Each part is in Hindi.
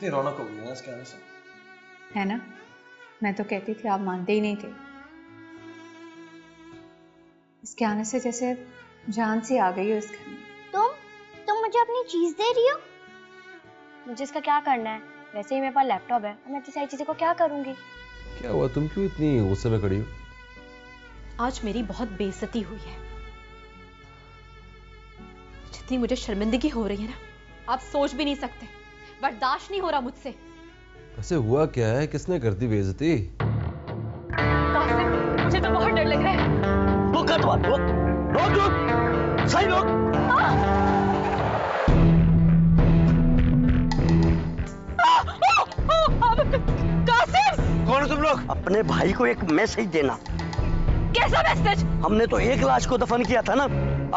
कितनी रौनक हो गई है इसके आने से, है ना? मैं तो कहती थी, आप मानते ही नहीं थे। इसके आने से जैसे जान सी आ गई हो इस घर में। तुम मुझे अपनी चीज दे रही हो? मुझे इसका क्या करना है? वैसे ही मेरे पास लैपटॉप है, मैं इतनी सारी चीजों को क्या करूंगी? क्या हुआ, तुम क्यों इतनी गुस्से में खड़ी हो? आज मेरी बहुत बेइज्जती हुई है। जितनी मुझे शर्मिंदगी हो रही है ना, आप सोच भी नहीं सकते। बर्दाश्त नहीं हो रहा मुझसे। वैसे हुआ क्या है, किसने कर दी बेइज्जती? कासिम, मुझे तो बहुत डर लग रहा है। रोक सही रोक। कासिम! कौन हो तुम लोग? अपने भाई को एक मैसेज देना। कैसा मैसेज? हमने तो एक लाश को दफन किया था ना,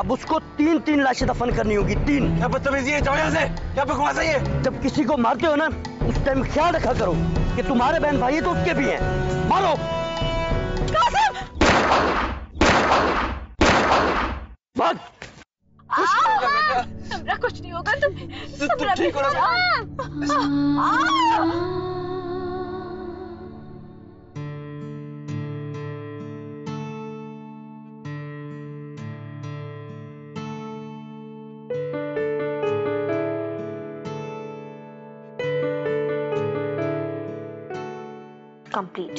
अब उसको 3-3 लाशें दफन करनी होगी। 3। क्या बदतमीजी है, जाओ यहाँ से। क्या बकवास है ये? जब किसी को मारते हो ना, उस टाइम ख्याल रखा करो कि तुम्हारे बहन भाई तो उसके भी हैं। मारो। कासिम! भाग। हमरा कुछ नहीं होगा, तुम ठीक हो रहा है? कंप्लीट।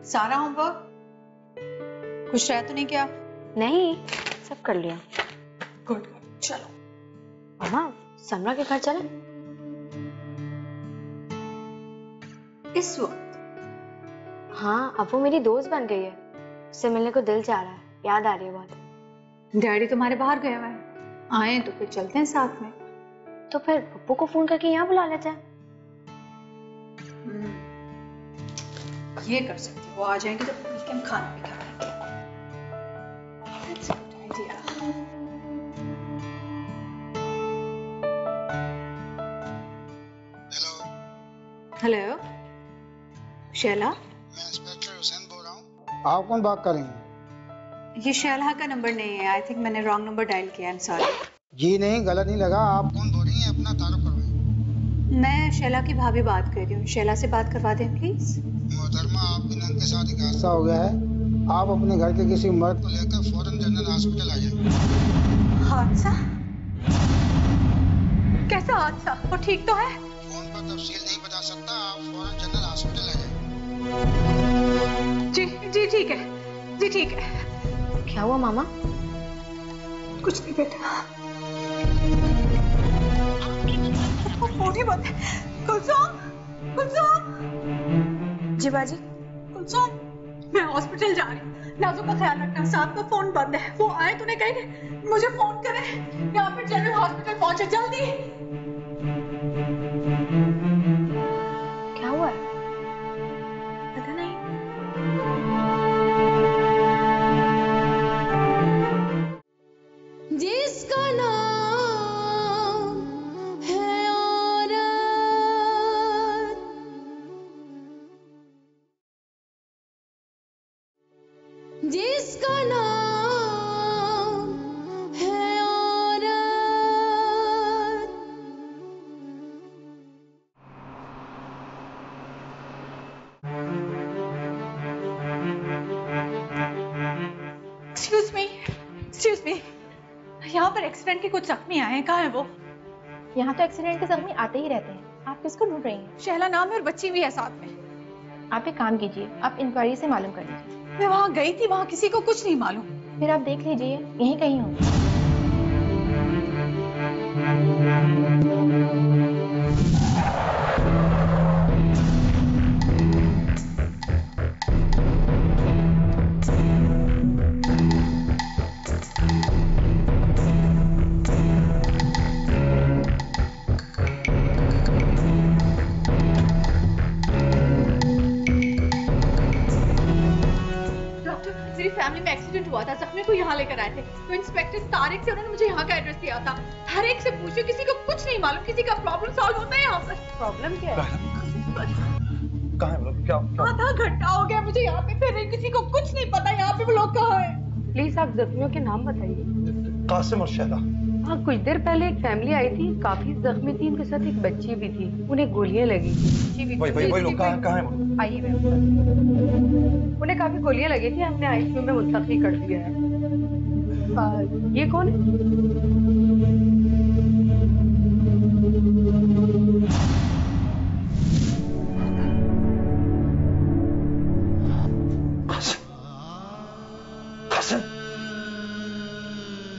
सारा होमवर्क? कुछ रह तो नहीं क्या? नहीं, सब कर लिया। गुड, चलो। मामा, समरा के घर चले? इस वक्त? हाँ, अब वो मेरी दोस्त बन गई है। उससे मिलने को दिल चाह रहा है, याद आ रही है बहुत। डैडी तुम्हारे बाहर गए हुए हैं, आए तो फिर चलते हैं साथ में। तो फिर पप्पू को फोन करके यहाँ बुला लेते हैं। ये कर सकते हो, वो आ जाएंगे तो मिलके हम खाना भी खा लेंगे। That's a good idea. Hello, Shaila? मैं इंस्पेक्टर हुसैन बोल रहा हूँ। आप कौन बात करेंगे? ये शैला का नंबर नहीं है। आई थिंक मैंने रॉन्ग नंबर डायल किया। I am sorry. जी नहीं, गलत नहीं लगा। आप कौन बोल रही हैं? अपना तारुफ करवाइए। मैं शैला की भाभी बात कर रही हूँ। शैला से बात करवा दें प्लीज। मोहतरमा, आपकी नंद के साथ एक हादसा हो गया है। आप अपने घर के किसी मर्द को लेकर फौरन जनरल हॉस्पिटल आ जाइए। हादसा? कैसा हादसा? वो ठीक तो है? फोन पर तफसील नहीं बता सकता। आप फौरन जनरल हॉस्पिटल आ जाइए। जी जी ठीक है, जी ठीक है। क्या हुआ मामा? कुछ नहीं बेटा। फोन ही बंद है। कुलसुम, कुलसुम। जी बाजी। कुलसुम, मैं हॉस्पिटल जा रही हूँ। नाजू का ख्याल रखना। साहब का फोन बंद है। वो आए तो नहीं कहेंगे मुझे फोन करें। यहाँ पे जनरल हॉस्पिटल पहुंचे जल्दी। क्या हुआ है? पता नहीं। जिसका नाम है औरत, जिसका नाम है औरत। एक्सक्यूज मी, यहाँ पर एक्सीडेंट के कुछ जख्मी आए हैं। कहाँ है वो? यहाँ तो एक्सीडेंट के जख्मी आते ही रहते हैं। आप किसको ढूंढ रही हैं? शहला नाम है और बच्ची भी है साथ में। आप एक काम कीजिए, आप इंक्वायरी से मालूम कर लीजिए। मैं वहाँ गई थी, वहाँ किसी को कुछ नहीं मालूम। फिर आप देख लीजिए, यहीं कहीं होंगे। मेरी फैमिली में एक्सीडेंट हुआ था, जख्मी को यहाँ लेकर आए थे। तो इंस्पेक्टर तारिक से उन्होंने मुझे यहाँ का एड्रेस दिया था। हर एक से पूछो, किसी को कुछ नहीं मालूम। किसी का प्रॉब्लम सॉल्व होता है यहाँ पर? प्रॉब्लम क्या है? कहाँ है वो लोग? क्या आधा घंटा हो गया मुझे यहाँ पे फिर किसी को कुछ नहीं पता यहाँ पे वो लोग कहाँ है। प्लीज आप जख्मियों के नाम बताइए। कासिम और शैला। हाँ, कुछ देर पहले एक फैमिली आई थी, काफी जख्मी थी, उनके साथ एक बच्ची भी थी, उन्हें गोलियां लगी थी। वही लोग कहाँ हैं? आइए मैं उन्हें काफी गोलियां लगी थी, हमने आईसीयू में मुंतकिल कर दिया है। ये कौन है?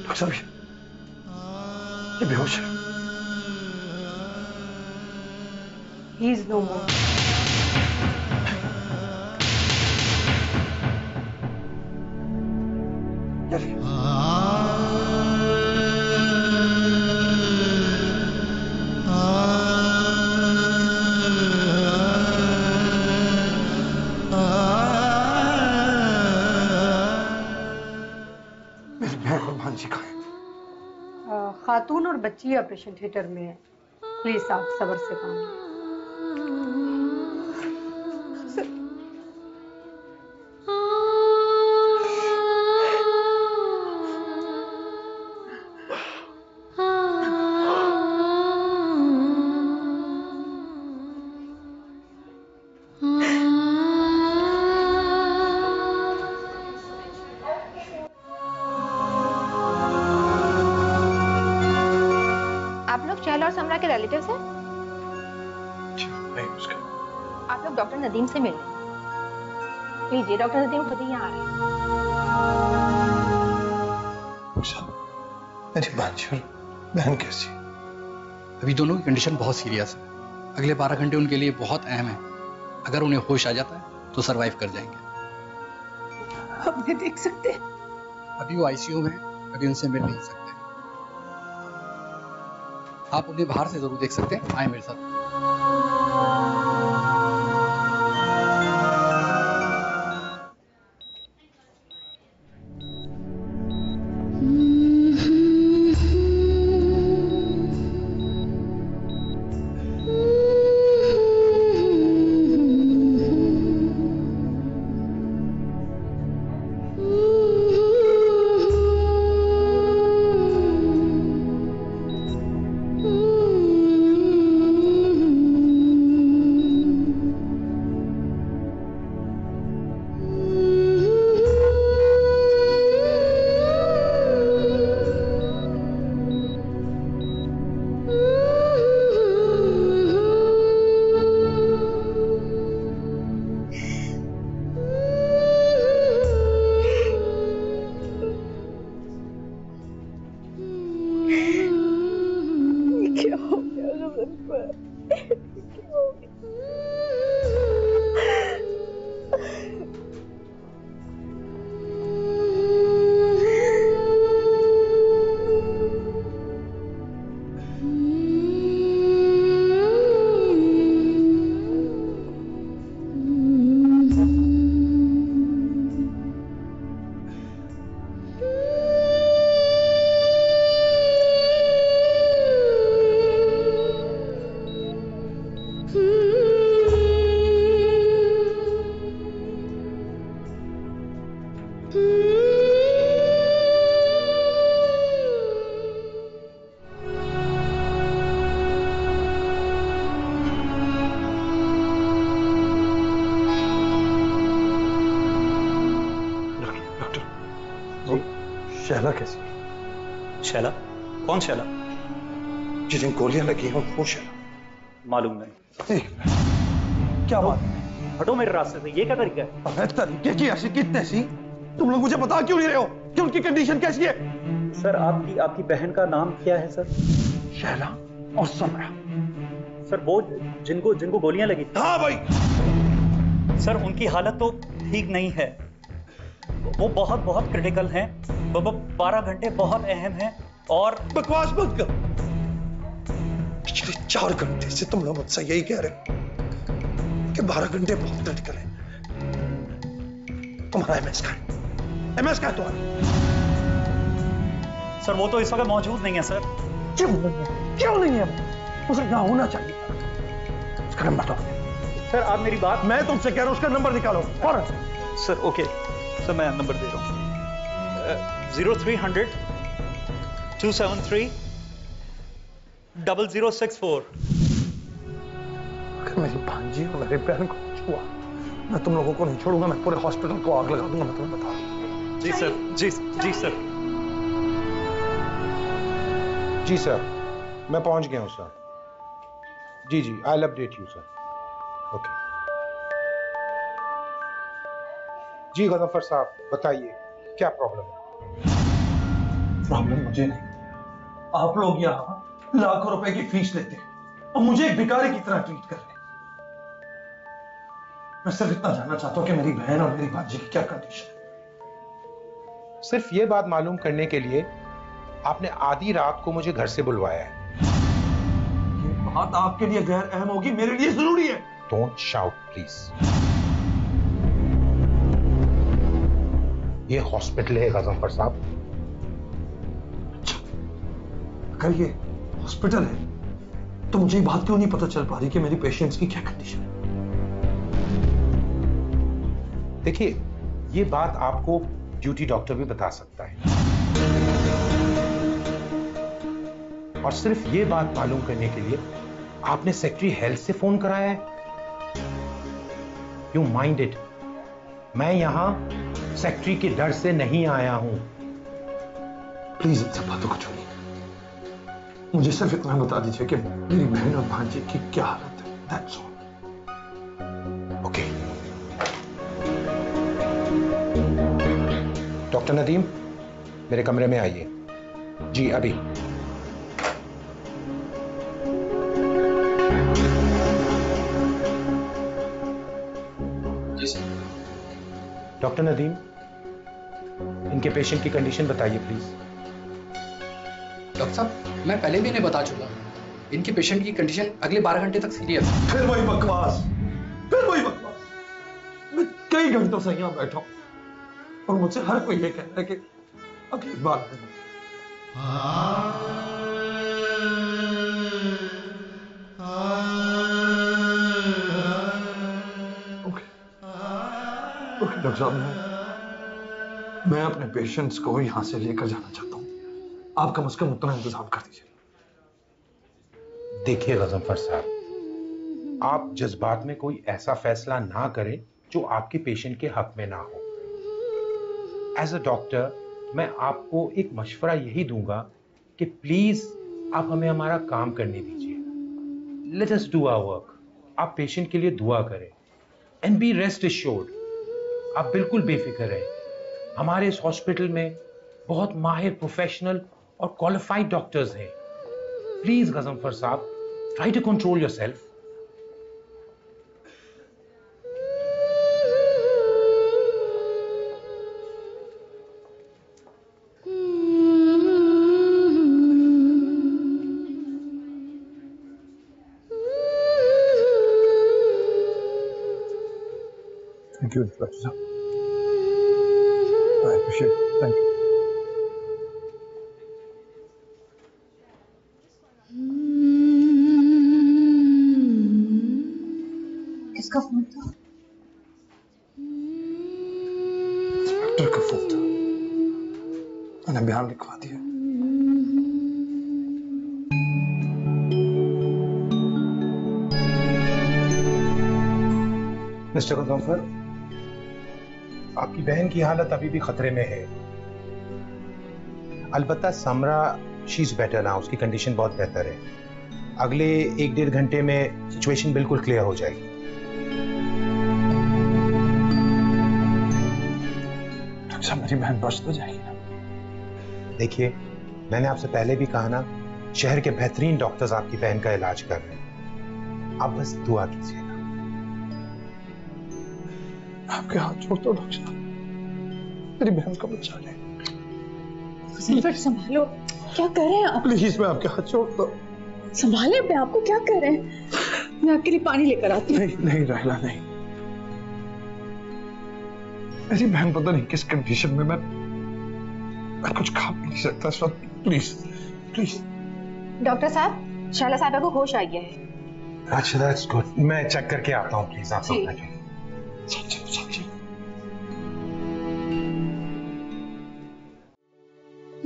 डॉक्टर साहब ये बेहोश है। He is no more. मेरी बहन और भांजी कहाँ है? खातून और बच्ची ऑपरेशन थिएटर में है। प्लीज आप सब्र से काम लें। आप लोग शहला और समरा के रिलेटिव्स हैं? नहीं उसके। आप लोग डॉक्टर नदीम से मिलें। लीजिए, डॉक्टर नदीम खुद ही यहाँ आ रहे हैं। मेरी भांजी और बहन कैसी? अभी दोनों की कंडीशन बहुत सीरियस है। अगले 12 घंटे उनके लिए बहुत अहम है। अगर उन्हें होश आ जाता है तो सरवाइव कर जाएंगे। आप उन्हें देख सकते हैं? अभी वो आईसीयू में, अभी उनसे मिल नहीं सकते। आप उन्हें बाहर से जरूर देख सकते हैं। आए मेरे साथ। शैला कैसी? शैला? कौन शैला? जिन्हें गोलियां लगी हैं वो शैला? मालूम नहीं। क्या बात? हटो मेरे रास्ते से। ये क्या तरीका है? अबे तरीके की ऐसी कितने सी? तुम लोग मुझे बता क्यों नहीं रहे हो कि उनकी कंडीशन कैसी है? सर आपकी बहन का नाम क्या है सर? शैला और समरा। सर वो जिनको गोलियां लगी? हाँ भाई। सर उनकी हालत तो ठीक नहीं है। वो बहुत क्रिटिकल हैं। 12 घंटे बहुत अहम हैं। और बकवास मत कर। पिछले 4 घंटे से तुम लोग मुझसे यही कह रहे हो कि 12 घंटे बहुत क्रिटिकल है। तुम्हारा एमएस का है तुम्हारा? सर वो तो इस वक्त मौजूद नहीं है सर। क्यों नहीं है? उसे यहाँ होना चाहिए। उसका नंबर दो। सर आप मेरी बात। मैं तुमसे कह रहा हूं उसका नंबर निकालो फौरन। सर ओके सर मैं नंबर दे रहा हूं। 0300 273-0064। अगर मेरी भांजी और मेरी बहन को कुछ हुआ, मैं तुम लोगों को नहीं छोड़ूंगा। मैं पूरे हॉस्पिटल को आग लगा दूंगा, मैं तुम्हें बता रहा हूं। जी सर, जी सर। जी सर, मैं पहुंच गया हूं सर। जी जी, I will update you sir. Okay जी गजनफर साहब, बताइए क्या प्रॉब्लम है? प्रॉब्लम मुझे नहीं, आप लोग यहाँ लाखों रुपए की फीस लेते हैं और मुझे एक भिखारी की तरह ट्रीट कर रहे हैं। मैं सिर्फ इतना जानना चाहता हूं कि मेरी बहन और मेरी भांजी की क्या कंडीशन है। सिर्फ ये बात मालूम करने के लिए आपने आधी रात को मुझे घर से बुलवाया है। ये बात आपके लिए गैर अहम होगी, मेरे लिए जरूरी है। Don't shout please. ये हॉस्पिटल है गजनफर साहब। अगर ये हॉस्पिटल है तो मुझे ये बात क्यों नहीं पता चल पा रही कि मेरी पेशेंट्स की क्या कंडीशन है? देखिए, ये बात आपको ड्यूटी डॉक्टर भी बता सकता है। और सिर्फ ये बात मालूम करने के लिए आपने सेक्रेटरी हेल्थ से फोन कराया है? यू माइंड इट, मैं यहां सेक्रेटरी के डर से नहीं आया हूं। प्लीज इन सब बातों को छोड़िए, मुझे सिर्फ इतना बता दीजिए कि मेरी बहन और भांजी की क्या हालत है। That's all. Okay. Doctor Nadeem, मेरे कमरे में आइए। जी अभी। जी सर। डॉक्टर नदीम, इनके पेशेंट की कंडीशन बताइए प्लीज। डॉक्टर साहब, मैं पहले भी इन्हें बता चुका, इनके पेशेंट की कंडीशन अगले 12 घंटे तक सीरियस है। फिर वही बकवास, फिर वही बकवास। मैं कई घंटों से यहां बैठा हूं और मुझसे हर कोई ये कहता है कि अगली बार ओके डॉक्टर साहब, मैं अपने पेशेंट्स को यहां से लेकर जाना चाहता हूं। आप कम से कम उतना इंतजाम कर दीजिए। देखिए गजनफर साहब, आप जज्बात में कोई ऐसा फैसला ना करें जो आपके पेशेंट के हक में ना हो। एज अ डॉक्टर मैं आपको एक मशवरा यही दूंगा कि प्लीज आप हमें हमारा काम करने दीजिए। Let us do our work. आप पेशेंट के लिए दुआ करें एंड बी रेस्ट एश्योर्ड। आप बिल्कुल बेफिक्र रहें। हमारे इस हॉस्पिटल में बहुत माहिर प्रोफेशनल और क्वालिफाइड डॉक्टर्स हैं। Please Ghazanfar sahab, try to control yourself. Thank you, Dr. Saab. I appreciate it. Thank you. किसका फोन था? इंस्पेक्टर का फोन था। मैंने बयान लिखवा दिया। मिस्टर गजनफर, आपकी बहन की हालत अभी भी खतरे में है। अलबत्ता समरा शी इज बेटर ना, उसकी कंडीशन बहुत बेहतर है। अगले 1-1.5 घंटे में सिचुएशन बिल्कुल क्लियर हो जाएगी। डॉक्टर साहब, मेरी बहन बच तो जाएगी ना? देखिए, मैंने आपसे पहले भी कहा ना, शहर के बेहतरीन डॉक्टर्स आपकी बहन का इलाज कर रहे हैं। आप बस दुआ कीजिएगा। आपके हाथ छोड़ता हूं डॉक्टर साहब, मेरी बहन को बचा ले। संभालो, क्या कर रहे हैं आप? प्लीज, मैं आपके हाथ छोड़ता हूं। संभाले पे, आपको क्या कर रहे हैं? मैं आपके लिए पानी लेकर आती हूँ। नहीं नहीं रहला, नहीं। मेरी बहन पता नहीं किस कंडीशन में, मैं कुछ खा भी नहीं सकता इस वक्त। Please please. डॉक्टर साहब, शाला साहबा को होश आ गया है। अच्छा, दैट्स गुड। मैं चेक करके आता हूँ प्लीज। आप लोग बैठिए।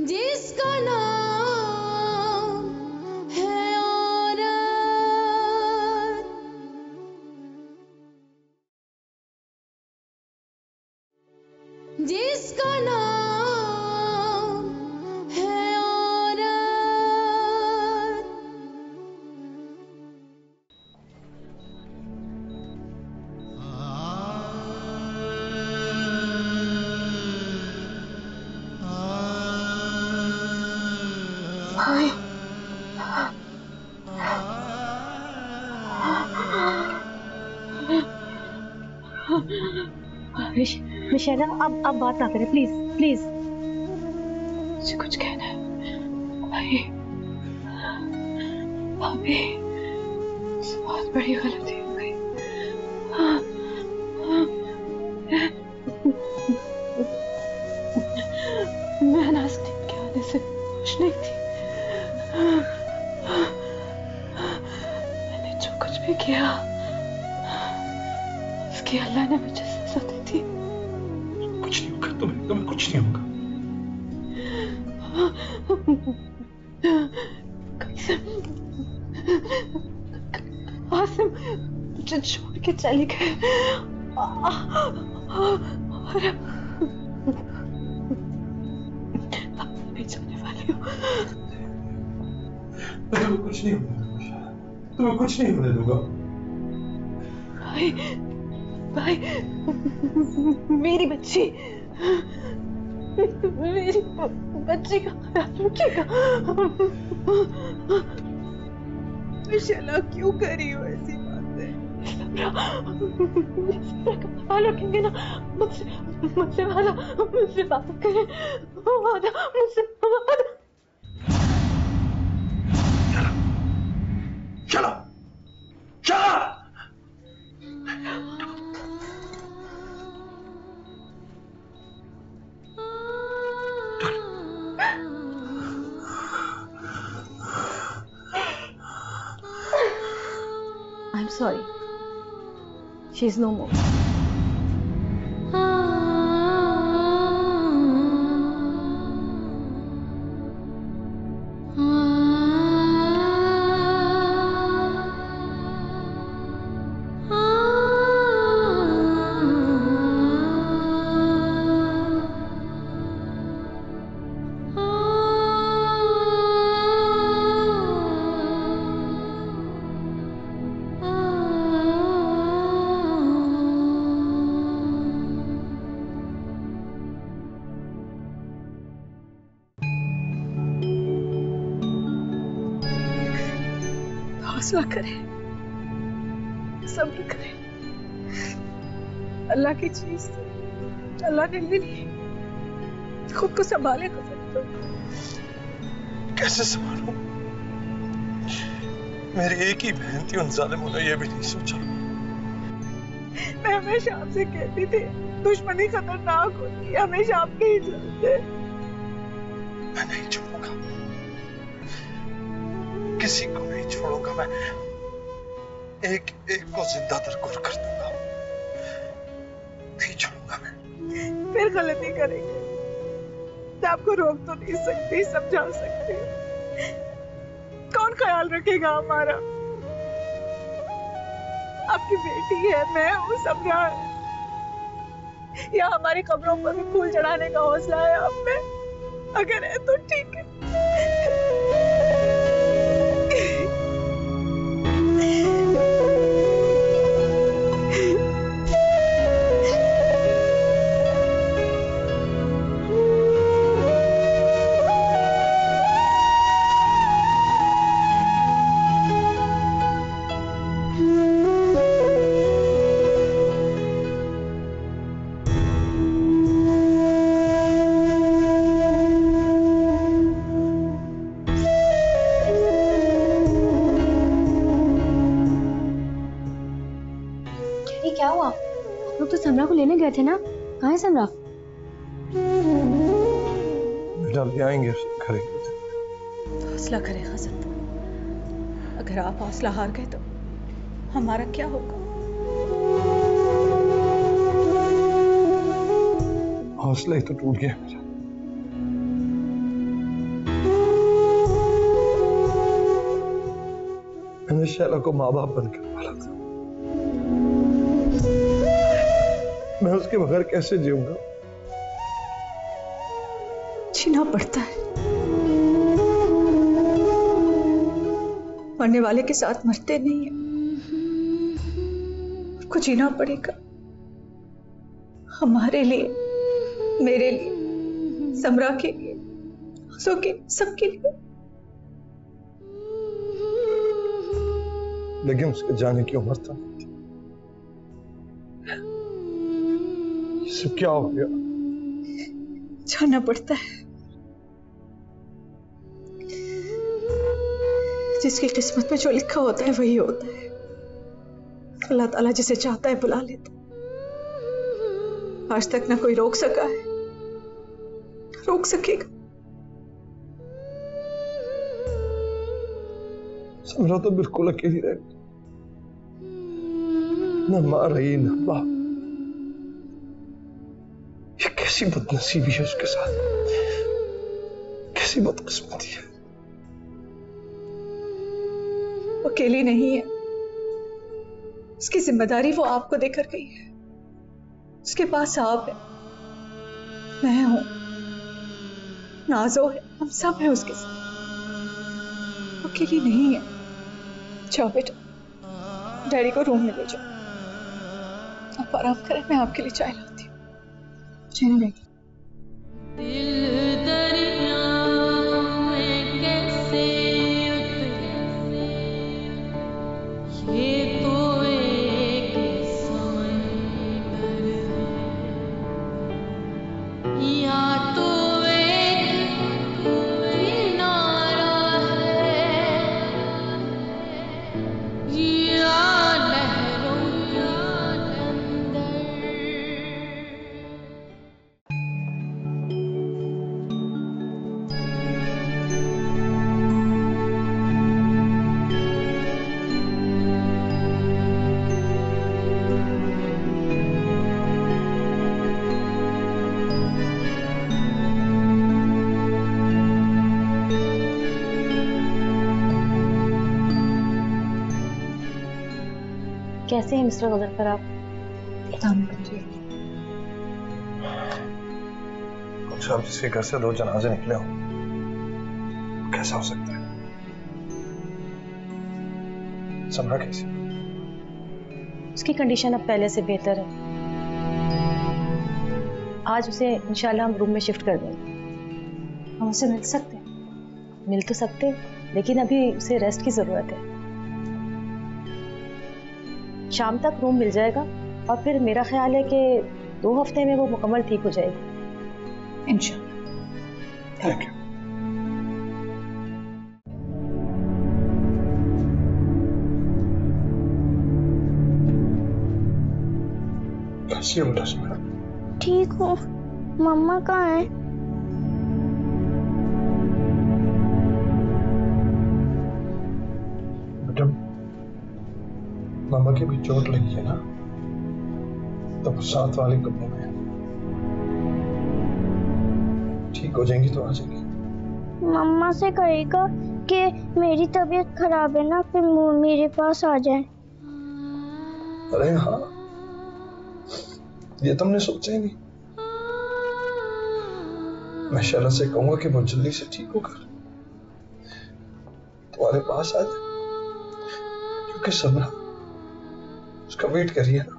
जिसका नाम जिसका नाम है औरत। मिशेला, अब बात ना करें प्लीज प्लीज। मुझे कुछ कहना है भाई। भाभी, बहुत बड़ी गलती हो गई। मैं नाज़नीन के आने से खुश नहीं थी। मैंने जो कुछ भी किया उसकी अल्लाह ने मुझे सजा दी थी। कुछ नहीं होगा, तुम्हें कुछ नहीं होगा। आसिम मुझे छोड़ के चले गए और नहीं जाने वाली हूँ। तुम्हें कुछ नहीं होगा, तुम्हें कुछ नहीं होने दूंगा। भाई भाई, मेरी बच्ची का ख्याल रखिएगा। मिशेला, क्यों कर रही हो ऐसी बातें? ख्याल रखेंगे ना। मुझसे वादा करें। मुझसे वादा। चलो चलो। I'm sorry. She's no more. हौसला करें, सब्र करें। अल्लाह की चीज अल्लाह ने ली नहीं, खुद को संभाले तो। कैसे संभालूं? मेरी एक ही बहन थी, उन जालिमों ने यह भी नहीं सोचा। मैं हमेशा आपसे कहती थी दुश्मनी खतरनाक होती है, हमेशा आपके ही चलते। मैं नहीं छोड़ूंगा, किसी को नहीं छोड़ूंगा। मैं एक को जिंदा दरगोर कर दूंगा। नहीं छोड़ूंगा मैं। फिर गलती करेंगे, मैं आपको रोक तो नहीं सकती, समझा सकती। कौन ख्याल रखेगा हमारा? आपकी बेटी है, मैं हूँ, समझा। या हमारी कब्रों पर भी फूल चढ़ाने का हौसला है आप में? अगर है तो ठीक है। क्या हुआ? आप लोग तो समरा को लेने गए थे ना? कहाँ है समरा? बेटा ले आएंगे घरे। हौसला करें हसन, अगर आप हौसला हार गए तो हमारा क्या होगा? हौसला ही तो टूट गया मेरा। मैंने शैला को माँ बाप बनकर पाला था, मैं उसके बगैर कैसे जीऊंगा? जीना पड़ता है। मरने वाले के साथ मरते नहीं है, उसको जीना पड़ेगा। हमारे लिए, मेरे लिए, समरा के लिए, आंसू के, सबके लिए। लेकिन उसके जाने की उम्र था। ये सब क्या हो गया? जाना पड़ता है। जिसकी किस्मत में जो लिखा होता है वही होता है। अल्लाह ताला जिसे चाहता है बुला लेता है। आज तक ना कोई रोक सका है, ना रोक सकेगा। समरा तो बिल्कुल अकेली रह गई, न मां रही न बाप। ये कैसी बदनसीबी है उसके साथ, कैसी बदकिस्मती है। अकेली नहीं है, उसकी जिम्मेदारी वो आपको देकर गई है। उसके पास आप है, मैं हूं, नाजो है, हम सब हैं उसके साथ। अकेली नहीं है। जाओ बेटा, डैडी को रूम में ले जाओ, आप आराम करें, मैं आपके लिए चाय लाती हूँ। चलिए बेटा। कैसे हैं मिस्टर मुजफ्फर आप? अच्छा, आप जिसके घर से 2 जनाजे निकले हो, कैसा हो सकता है? समरा कैसी? उसकी कंडीशन अब पहले से बेहतर है। आज उसे इंशाल्लाह हम रूम में शिफ्ट कर देंगे। हम उसे मिल सकते हैं? मिल तो सकते हैं, लेकिन अभी उसे रेस्ट की जरूरत है। शाम तक रूम मिल जाएगा और फिर मेरा ख्याल है कि 2 हफ्ते में वो मुकम्मल ठीक हो जाएगी इंशाल्लाह। Thank you. कैसी हो बेटा समरा? ठीक हूँ। मम्मा कहाँ है? बेटा, मामा की भी चोट लगी है ना, तो वो साथ वाले कमरे में है। ठीक हो जाएंगी तो आ जाएंगी। मम्मा से कहेगा कि मेरी तबीयत खराब है ना, फिर मेरे पास आ जाए। अरे हाँ, ये तुमने सोचा ही नहीं। मैं शरद से कहूंगा कि वो जल्दी से ठीक होकर तुम्हारे पास आ जाए, क्योंकि समरा उसका वेट करिए ना।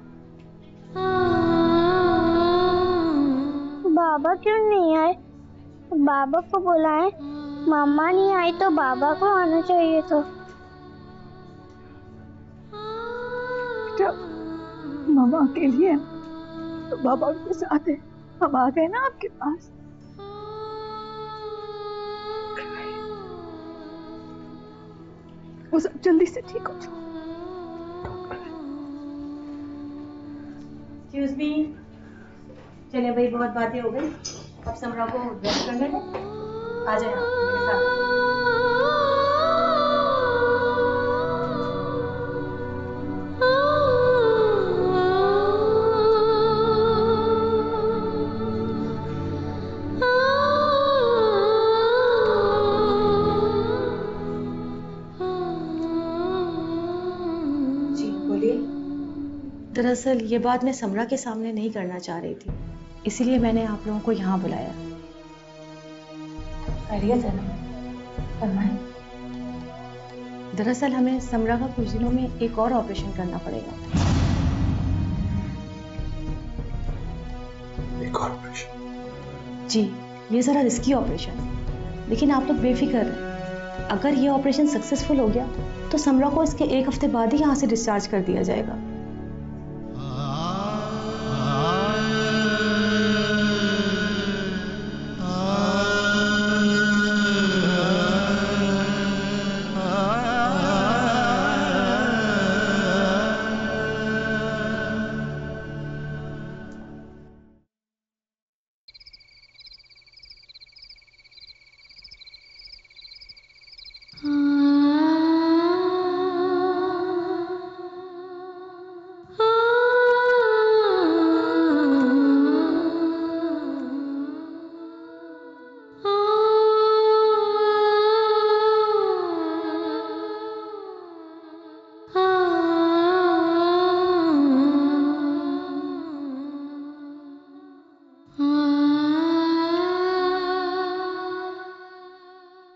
बाबा क्यों नहीं आए? बाबा को बुलाएं। मम्मा नहीं आई तो बाबा को आना चाहिए था। मामा अकेली है तो बाबा उनके साथ है। हम आ गए ना आपके पास। वो सब जल्दी से ठीक हो जाओ। Excuse me. चलिए भाई, बहुत बातें हो गई, अब समरा को रेस्ट करने दें। आ जाए आप मेरे साथ। दरअसल ये बात मैं समरा के सामने नहीं करना चाह रही थी, इसीलिए मैंने आप लोगों को यहाँ बुलाया। खैरियत है ना? फरमाएं। दरअसल हमें समरा का कुछ दिनों में एक और ऑपरेशन करना पड़ेगा। एक और ऑपरेशन? जी, ये जरा रिस्की ऑपरेशन है, लेकिन आप लोग बेफिक्र रहें। अगर ये ऑपरेशन सक्सेसफुल हो गया तो समरा को इसके 1 हफ्ते बाद ही यहाँ से डिस्चार्ज कर दिया जाएगा।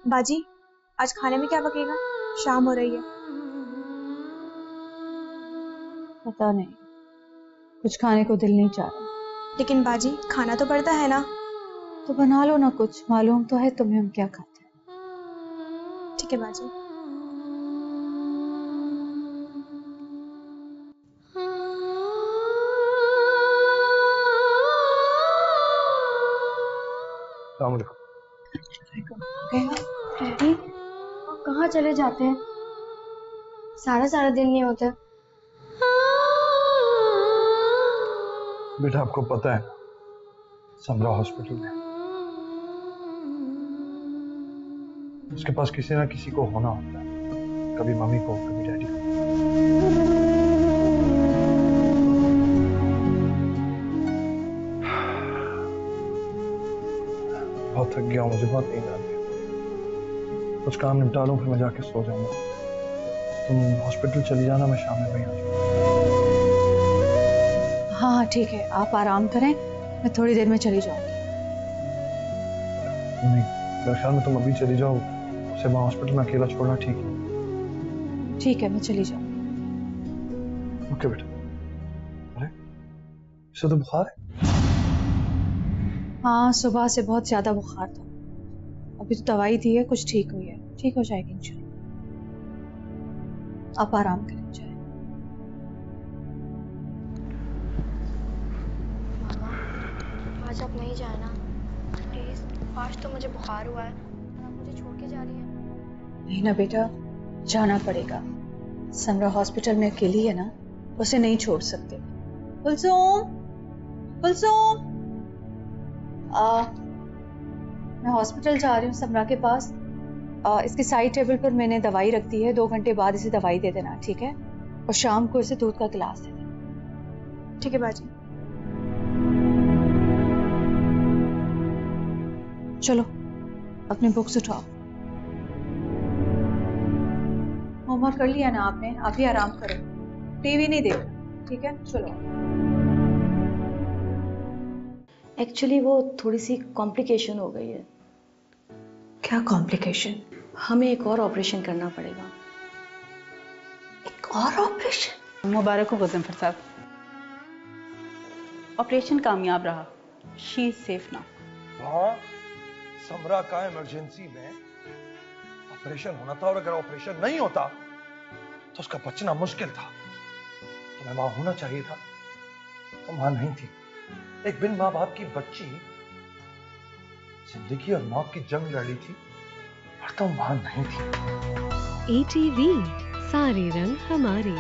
बाजी, आज खाने में क्या पकेगा? शाम हो रही है। पता नहीं, कुछ खाने को दिल नहीं चाह रहा। लेकिन बाजी, खाना तो पड़ता है ना। तो बना लो ना कुछ, मालूम तो है तुम्हें हम क्या खाते हैं। ठीक है बाजी। डैडी, कहाँ चले जाते हैं? सारा दिन नहीं होता। बेटा आपको पता है समरा हॉस्पिटल में, उसके पास किसी ना किसी को होना होता है, कभी मम्मी को कभी डैडी को। बहुत थक गया हूं, मुझे बहुत नींद आ रही है। कुछ काम निपटा लूं फिर मैं जाके सो जाऊंगा। तुम हॉस्पिटल चली जाना, मैं शाम में वहीं आ जाऊंगा। हाँ ठीक है, आप आराम करें, मैं थोड़ी देर में चली जाऊंगी। नहीं, मेरे ख्याल में तुम अभी चली जाओ, उसे वहाँ हॉस्पिटल में अकेला छोड़ना ठीक है। ठीक है, मैं चली जाऊंगी। ओके बेटा। अरे इसे तो बुखार है। हाँ, सुबह से बहुत ज्यादा बुखार था, अभी तो दवाई दी है, कुछ ठीक हुई है, ठीक हो जाएगी इंशाल्लाह। आप आराम करें जाए। मामा, आज आप नहीं जाना प्लीज। आज तो मुझे बुखार हुआ है, आप मुझे छोड़ के जा रही हैं। नहीं ना बेटा, जाना पड़ेगा। समरा हॉस्पिटल में अकेली है ना, उसे नहीं छोड़ सकते। कुलसुम, कुलसुम, मैं हॉस्पिटल जा रही हूँ समरा के पास। इसके साइड टेबल पर मैंने दवाई रख दी है, 2 घंटे बाद इसे दवाई दे देना, ठीक है? और शाम को इसे दूध का गिलास दे देना। ठीक है बाजी। चलो अपनी बुक्स उठाओ। होमवर्क कर लिया ना आपने? आप भी आराम करो, टीवी नहीं देखना, ठीक है? चलो। एक्चुअली वो थोड़ी सी कॉम्प्लिकेशन हो गई है। क्या कॉम्प्लिकेशन? हमें एक और ऑपरेशन करना पड़ेगा। एक और ऑपरेशन? मुबारक हो गुज़म्फर साहब, ऑपरेशन कामयाब रहा। She is safe now. हाँ, समरा का इमरजेंसी में ऑपरेशन होना था, और अगर ऑपरेशन नहीं होता तो उसका बचना मुश्किल था। तो मैं वहां होना चाहिए था, तो वहां नहीं थी। एक बिन माँ बाप की बच्ची जिंदगी और मौत की जंग लड़ी थी, और तुम वहां नहीं थी। ATV, सारे रंग हमारे।